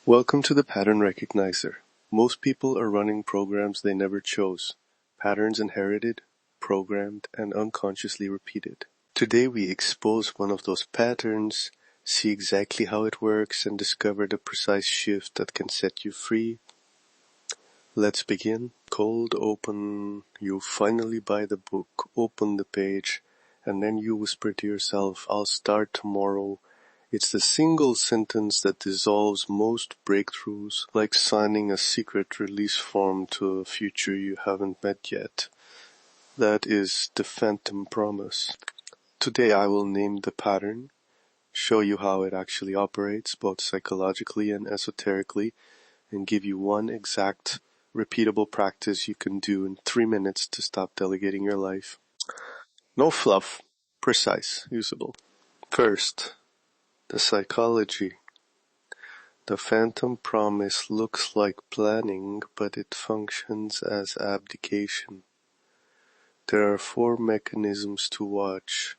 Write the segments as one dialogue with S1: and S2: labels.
S1: Welcome to the Pattern Recognizer. Most people are running programs they never chose. Patterns inherited, programmed, and unconsciously repeated. Today we expose one of those patterns, see exactly how it works, and discover the precise shift that can set you free. Let's begin. Cold open. You finally buy the book, open the page, and then you whisper to yourself, I'll start tomorrow. It's the single sentence that dissolves most breakthroughs, like signing a secret release form to a future you haven't met yet. That is the phantom promise. Today I will name the pattern, show you how it actually operates, both psychologically and esoterically, and give you one exact, repeatable practice you can do in 3 minutes to stop delegating your life. No fluff, precise, usable. First, the psychology. The phantom promise looks like planning, but it functions as abdication. There are 4 mechanisms to watch.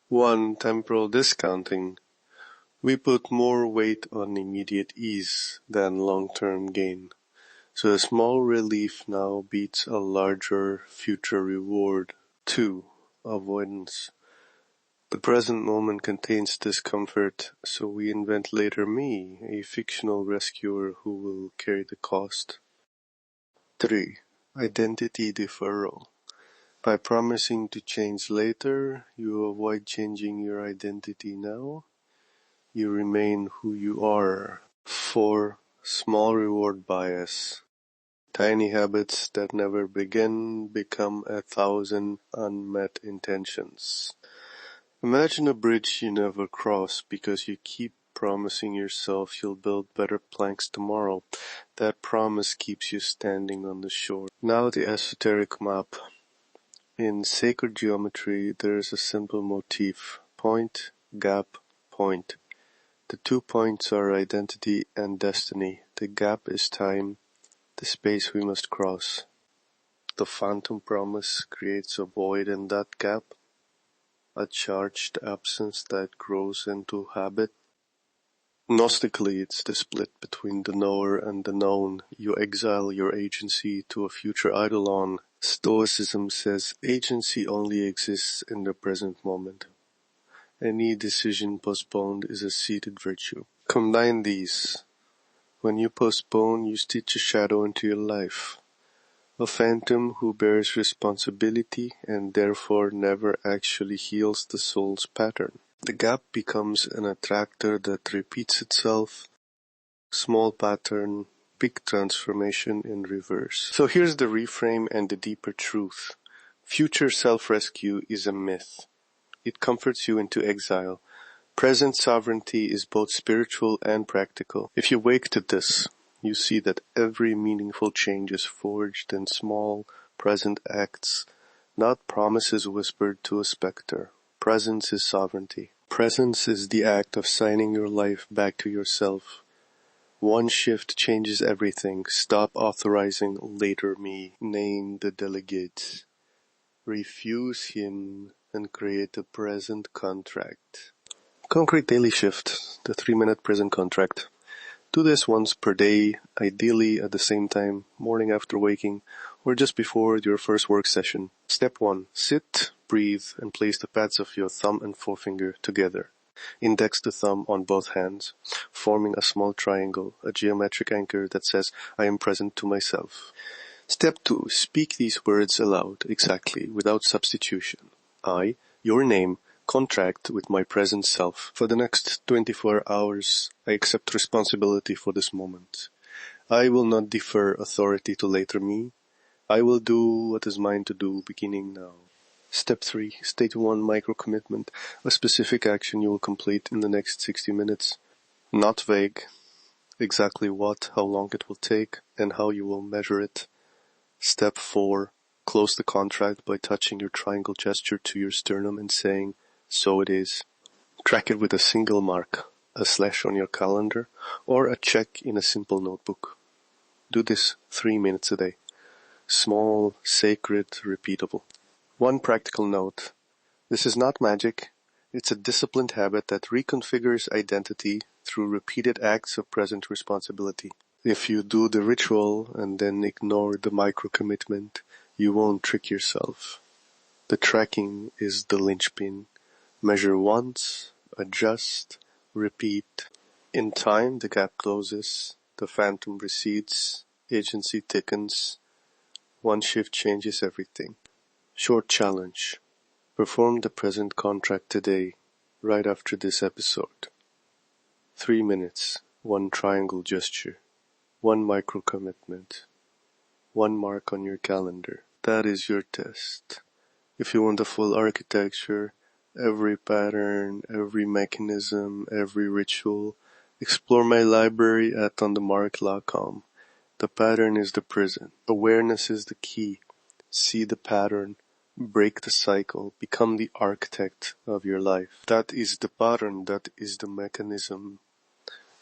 S1: 1. Temporal discounting. We put more weight on immediate ease than long-term gain. So a small relief now beats a larger future reward. 2. Avoidance. The present moment contains discomfort, so we invent later me, a fictional rescuer who will carry the cost. 3. Identity deferral. By promising to change later, you avoid changing your identity now. You remain who you are. 4. Small reward bias. Tiny habits that never begin become 1,000 unmet intentions. Imagine a bridge you never cross because you keep promising yourself you'll build better planks tomorrow. That promise keeps you standing on the shore. Now the esoteric map. In sacred geometry, there is a simple motif. Point, gap, point. The 2 points are identity and destiny. The gap is time, the space we must cross. The phantom promise creates a void in that gap, a charged absence that grows into habit. Gnostically, it's the split between the knower and the known. You exile your agency to a future eidolon. Stoicism says agency only exists in the present moment. Any decision postponed is a seated virtue. Combine these. When you postpone, you stitch a shadow into your life. A phantom who bears responsibility and therefore never actually heals the soul's pattern. The gap becomes an attractor that repeats itself. Small pattern, big transformation in reverse. So here's the reframe and the deeper truth. Future self-rescue is a myth. It comforts you into exile. Present sovereignty is both spiritual and practical. If you wake to this, you see that every meaningful change is forged in small, present acts, not promises whispered to a specter. Presence is sovereignty. Presence is the act of signing your life back to yourself. One shift changes everything. Stop authorizing later me. Name the delegate. Refuse him and create a present contract. Concrete daily shift, the 3-minute present contract. Do this once per day, ideally at the same time, morning after waking, or just before your first work session. Step 1. Sit, breathe, and place the pads of your thumb and forefinger together. Index to thumb on both hands, forming a small triangle, a geometric anchor that says, I am present to myself. Step 2. Speak these words aloud, exactly, without substitution. I, your name, contract with my present self. For the next 24 hours, I accept responsibility for this moment. I will not defer authority to later me. I will do what is mine to do beginning now. Step 3. State 1 micro-commitment, a specific action you will complete in the next 60 minutes. Not vague. exactly what, how long it will take, and how you will measure it. Step 4. Close the contract by touching your triangle gesture to your sternum and saying, "So it is." Track it with a single mark, a slash on your calendar, or a check in a simple notebook. Do this 3 minutes a day. Small, sacred, repeatable. One practical note. This is not magic. It's a disciplined habit that reconfigures identity through repeated acts of present responsibility. If you do the ritual and then ignore the micro-commitment, you won't trick yourself. The tracking is the linchpin. Measure once, adjust, repeat. In time, the gap closes, the phantom recedes, agency thickens. One shift changes everything. Short challenge. Perform the present contract today, right after this episode. 3 minutes, one triangle gesture, one micro commitment, one mark on your calendar. That is your test. If you want the full architecture, every pattern, every mechanism, every ritual, explore my library at onthemark.com. The pattern is the prison. Awareness is the key. See the pattern. Break the cycle. Become the architect of your life. That is the pattern. That is the mechanism.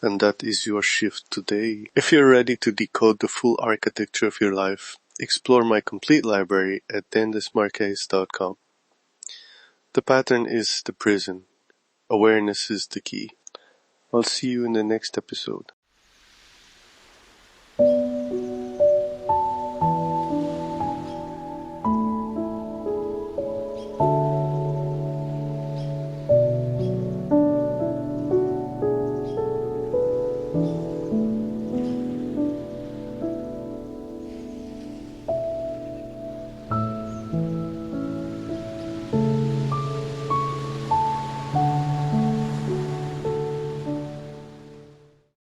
S1: And that is your shift today. If you're ready to decode the full architecture of your life, explore my complete library at Desmarques.com. The pattern is the prison. Awareness is the key. I'll see you in the next episode.